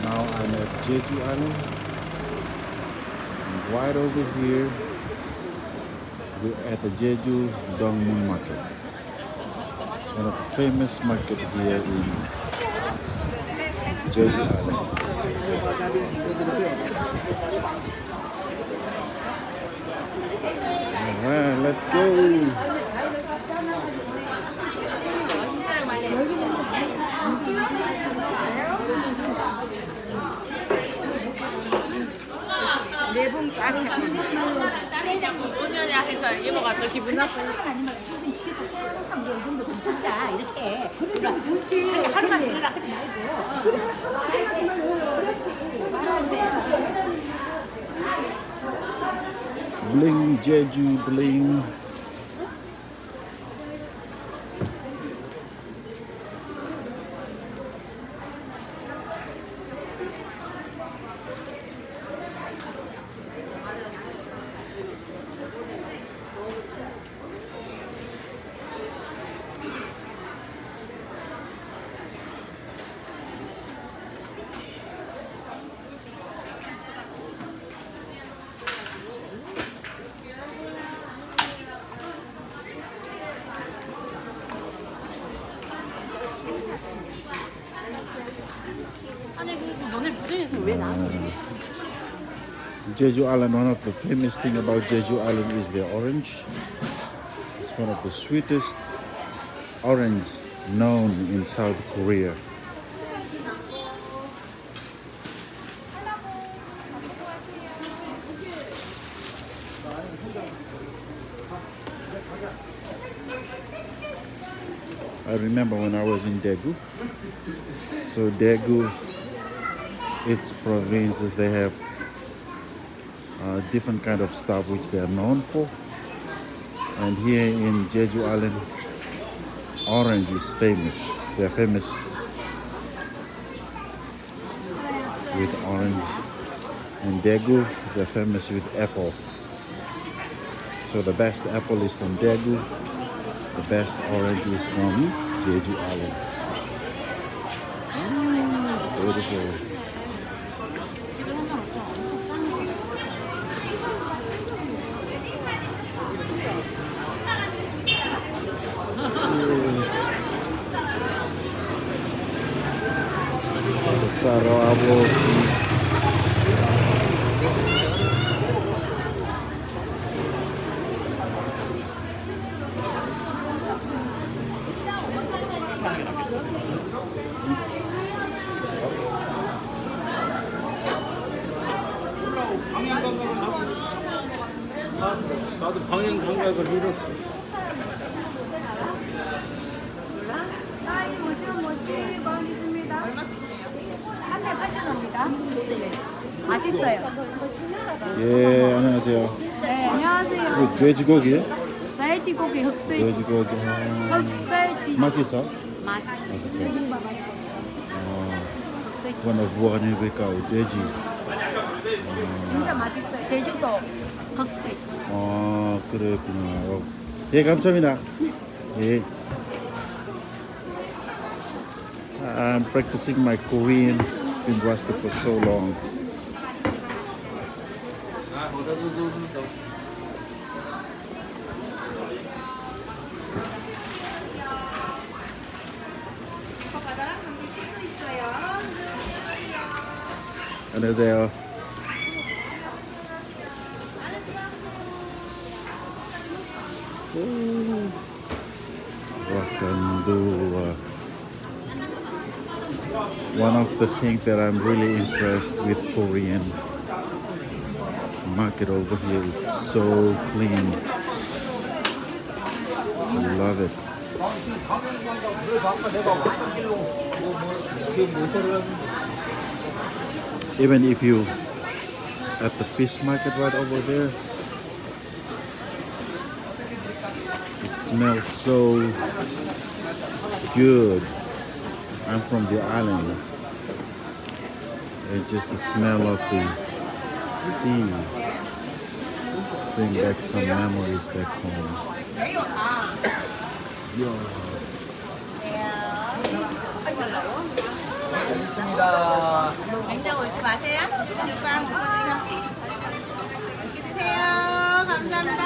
Now I'm at Jeju Island. And right over here, we're at the Jeju Dongmum market. It's one of the famous markets here in Jeju Island. Alright, let's go. 네분 딸이냐 해서 이모가 더 기분 나빠. 괜찮다 이렇게 그렇지 하루만 들으라 하지 말고 Bling Jeju Bling. 아니 그리고 너네 무대에서 왜 나는? Jeju Island, one of the famous thing about Jeju Island is the orange. It's one of the sweetest orange known in South Korea. I remember when I was in Daegu. So Daegu, its provinces, they have different kind of stuff which they are known for. And here in Jeju Island, orange is famous. They are famous with orange. In Daegu, they're famous with apple. So the best apple is from Daegu. The best orange is from Jeju Island. Beautiful. Sarawak. 나도 방향 감각을 잃었어. 뭐지 있습니다. 한 달 8,000원입니다. 맛있어요. 예, 안녕하세요. 네, 안녕하세요. 이거 돼지고기예요? 돼지고기, 흑돼지. 돼지고기. 흑돼지. 맛있어? 맛있어요. 맛있어요. 흑돼지. One of what 돼지. 진짜 맛있어요. 제주도 흑돼지. 그랬구나. 예, 감사합니다. 예. I'm practicing my Korean. It's been rusty for so long. 안녕하세요. Wakandua. One of the things that I'm really impressed with Korean market over here is so clean. I love it. Even if you at the fish market right over there, it smells so good. I'm from the island. It's just the smell of the sea. Bring back some memories back home. Yeah. 있습니다. 냉장 올지 마세요. 빵 먹어주세요. 맛있게 드세요. 감사합니다.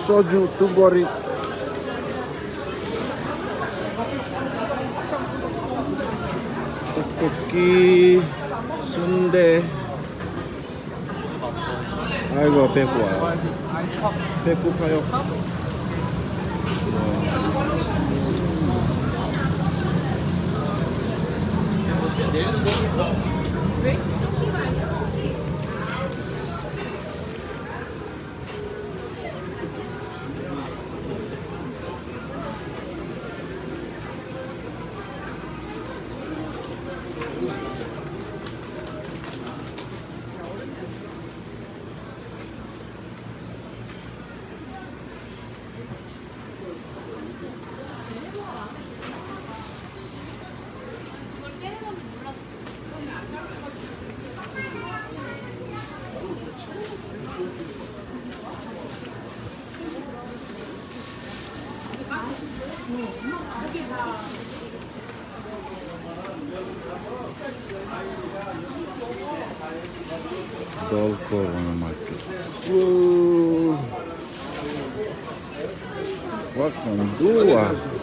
소주 2보리. 떡볶이, 순대. 아이고 배고파. 배고파요. Dongmum market. Whoa. What can do? Nice. 우와.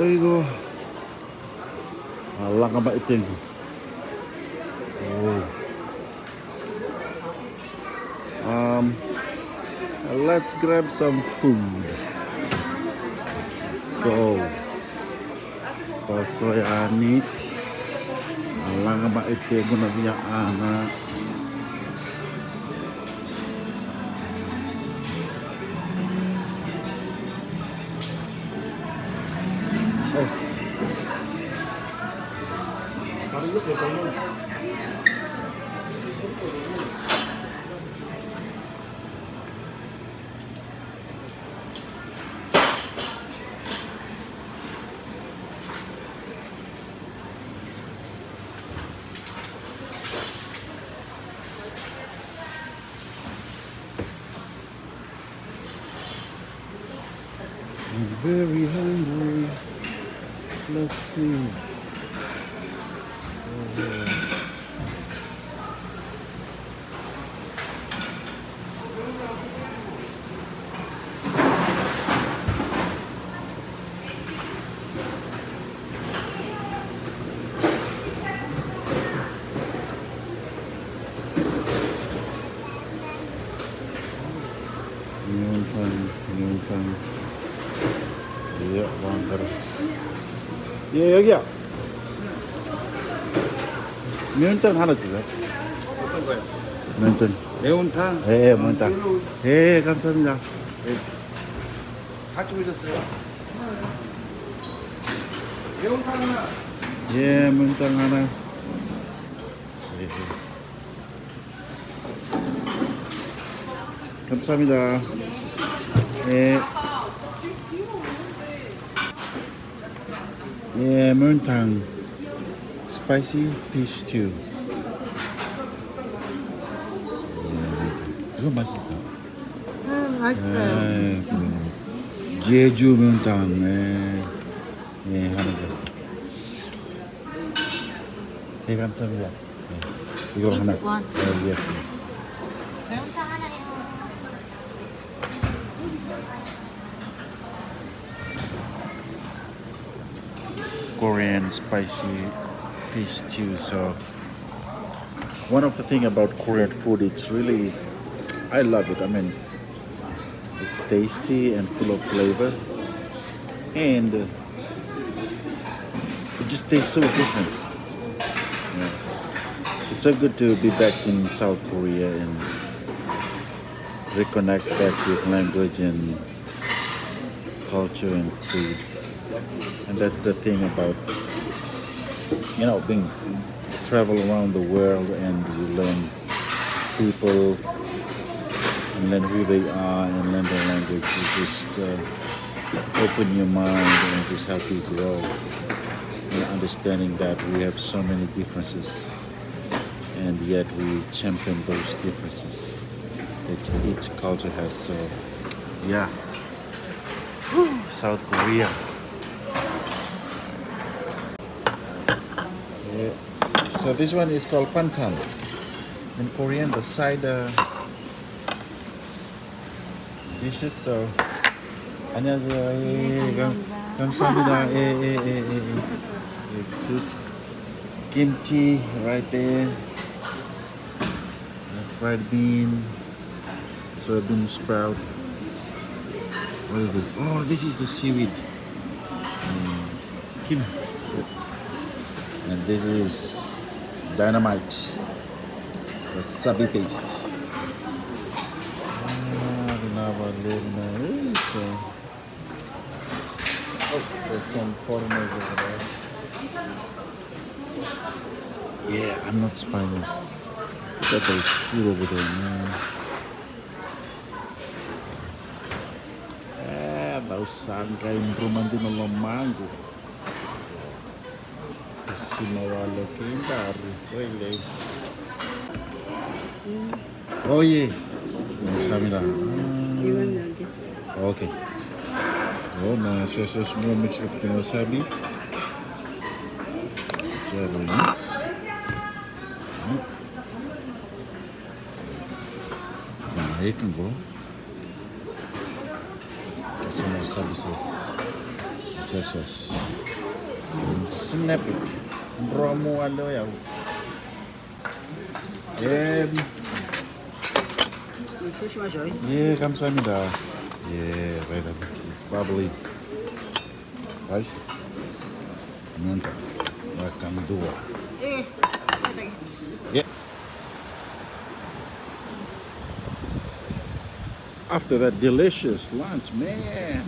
아이고 알랑가마 이땡. Let's grab some food. Let's go. Tosoy ani alangama iting na biya ana. I'm very hungry. Let's see. 명탕. 예, 왕가루. 예, 여기야. 면탕 하나 주세요. 어떤 거요? 면탕. 매운탕? 예, 면탕. 예, 감사합니다. 같이 오셨어요? 매운탕 하나. 예, 면탕 하나. 예. 감사합니다. 예. 예, 면탕. 스파이시 피쉬 스튜. 이거 맛있어. 맛있어요. 제주 면탕. 예, 하는 거. 예, 감사합니다. 예, 이거 하나. one. 예, 예. 매운탕 하나요. Korean spicy fish stew. So one of the thing about Korean food, it's really, I love it. I mean, it's tasty and full of flavor, and it just tastes so different. Yeah. It's so good to be back in South Korea and reconnect back with language and culture and food. And that's the thing about, being travel around the world and you learn people and learn who they are and learn their language. You just open your mind and just help you grow. And understanding that we have so many differences and yet we champion those differences that each culture has. So yeah. South Korea. Yeah. So this one is called panchan. In Korean, the side dishes. So 안녕하세요. 감사합니다. Soup, kimchi right there. Fried bean, soybean sprout. What is this? Oh, this is the seaweed. Kim. And this is dynamite. Wasabi paste. Oh, there's some foreigners over there. Yeah, I'm not spying. Look at those food over there, man. Daw sangkay romantin ng mango. Si mawala kindari. Really. Oh yeah. Samira. Okay. Oh, na sauce mo mix with the wasabi. Very nice. Here can go. Some wasabi sauce. Soy sauce. Snap it. Bromo alo yaw. 조심하셔. 예, 감사합니다. 예, right up. It's bubbly. Right? Nanta. Welcome dua. 예. Yeah. After that delicious lunch, man,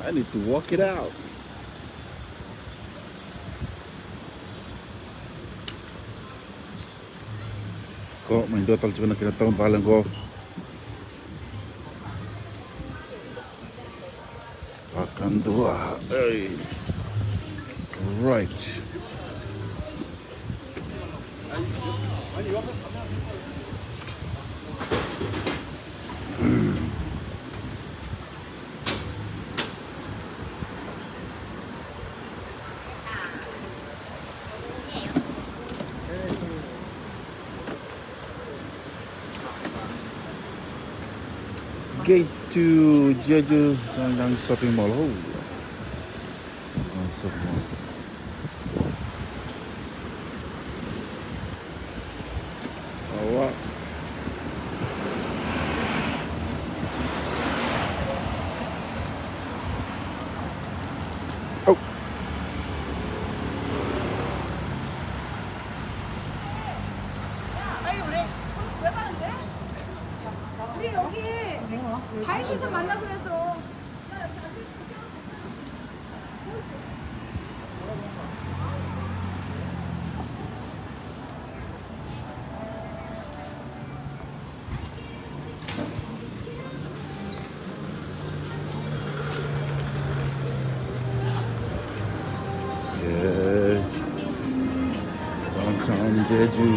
I need to walk it out. Kok main total cuma nak kena tahu balang ko. Akan dua. Hey. Right. Gate to Jeju Island shopping mall. Oh, shopping mall. Oh, wow. Oh. 아니 그래? 왜 가는데? 우리 여기 다이소에서 만나기로 했어. Yeah. Downtown Jeju.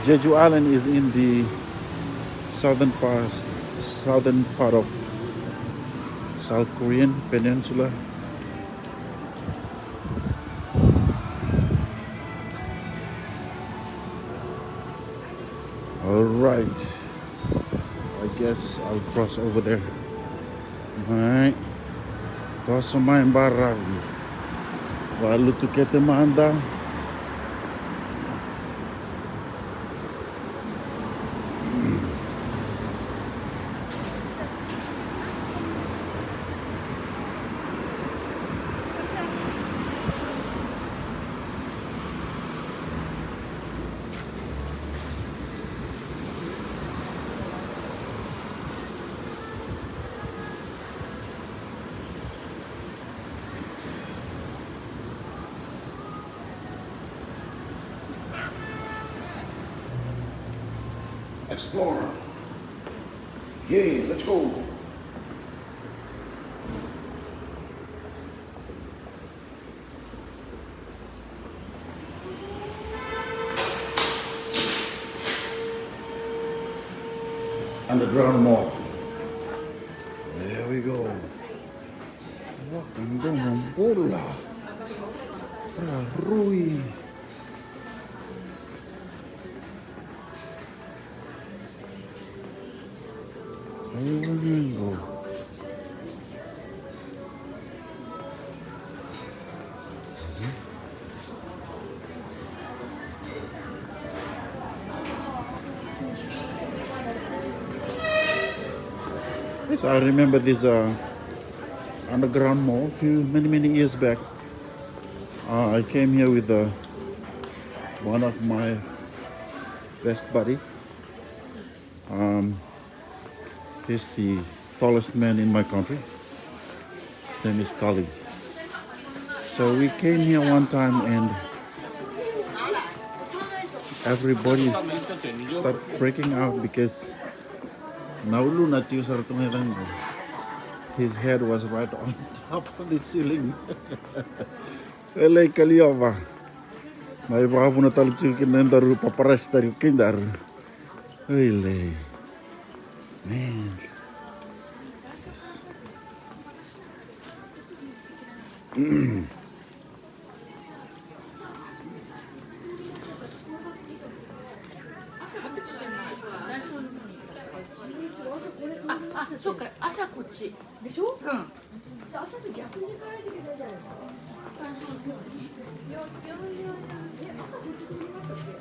Jeju Island is in the southern part of South Korean peninsula. All right, I guess I'll cross over there. Alright, tossa main barravi. Lalu tu kete manda. Explorer. Yeah, let's go. Underground mall. There we go. Walking down bola. Rui. There we go. Yes, I remember this underground mall many years back. I came here with one of my best buddy. He's the tallest man in my country. His name is Kali. So we came here one time and everybody started freaking out because his head was right on top of the ceiling. Ele kaliova. Mai va puna talchu kinendaru paparastari kindaru. Ele. Man. Yes. 아, 소까 아사こっちでしょ？うん。じゃあ朝と逆に行かないといけないじゃないですか。朝こっちにいましたっけ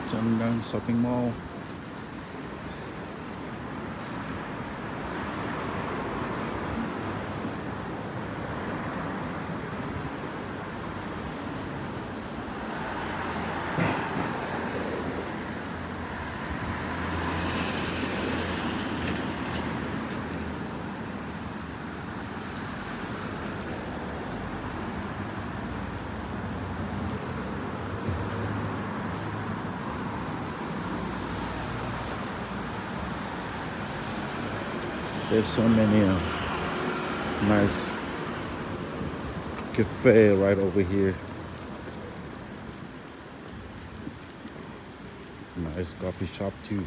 ？Changgang Shopping Mall. There's so many nice cafe right over here. Nice coffee shop too.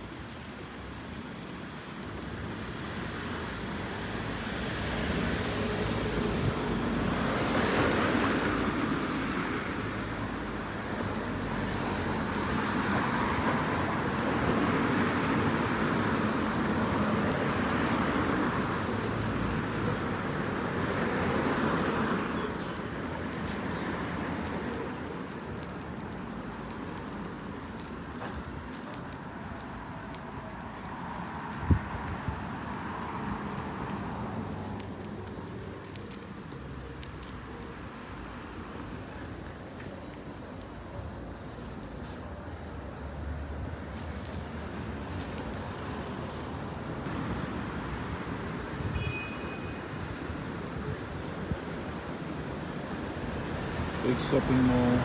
Big shopping mall.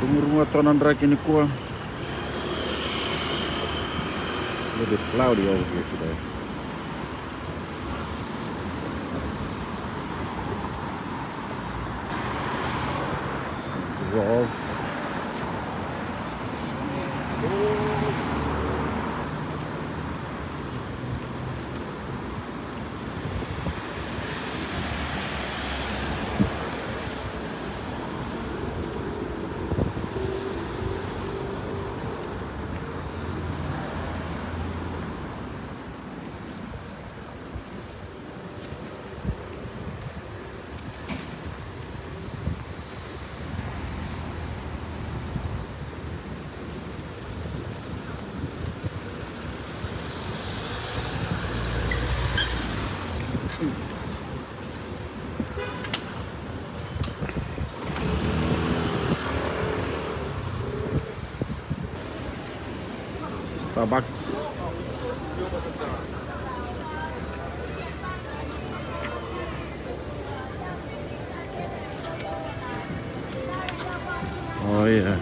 Rumah-rumah tanan rake ni kuah. It's a little bit cloudy over here today. Roll. Starbucks. Oh yeah.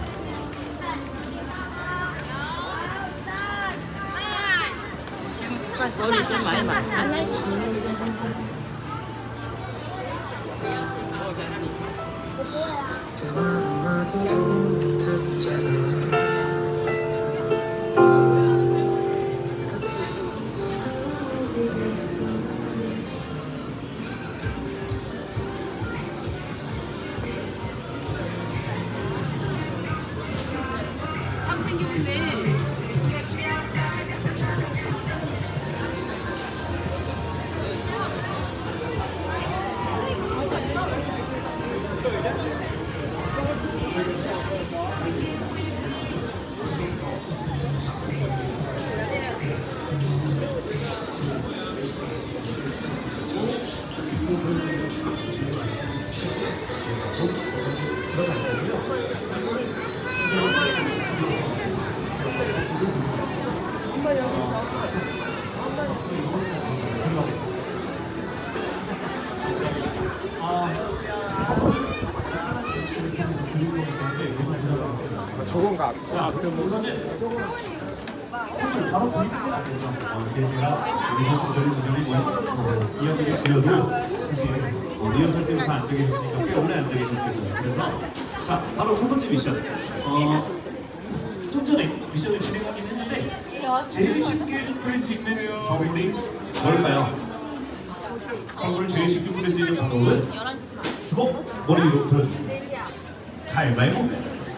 자, 그럼 우선은 바로 보이는 안 되죠. 이게 제가 우리 선수들이 분명히 이야기를 드려도 사실 리허설 때부터 안 적혀 있으니까 꽤 오래 안 적혀 있었어요. 그래서 자, 바로 첫 번째 미션. 좀 전에 미션을 진행하긴 했는데 제일 쉽게 뿌릴 수 있는 선물이 뭘까요? 선물을 제일 쉽게 뿌릴 수 있는 방법은 주먹 머리 위로 들어주고 가위바위보.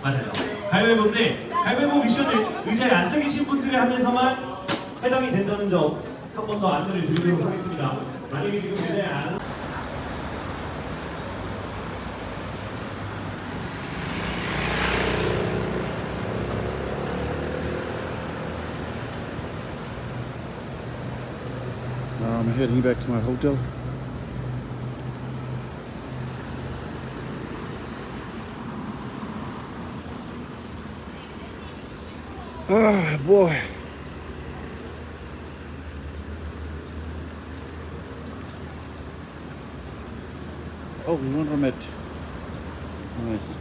맞아요. 가위바위보인데 가위바위보 미션을 의자에 앉아 계신 분들에 한해서만 해당이 된다는 점 한 번 더 안내를 드리도록 하겠습니다. 만약에 지금 의자에 안 Now I'm heading back to my hotel. Ah, boy. Oh, we want to meet. Nice.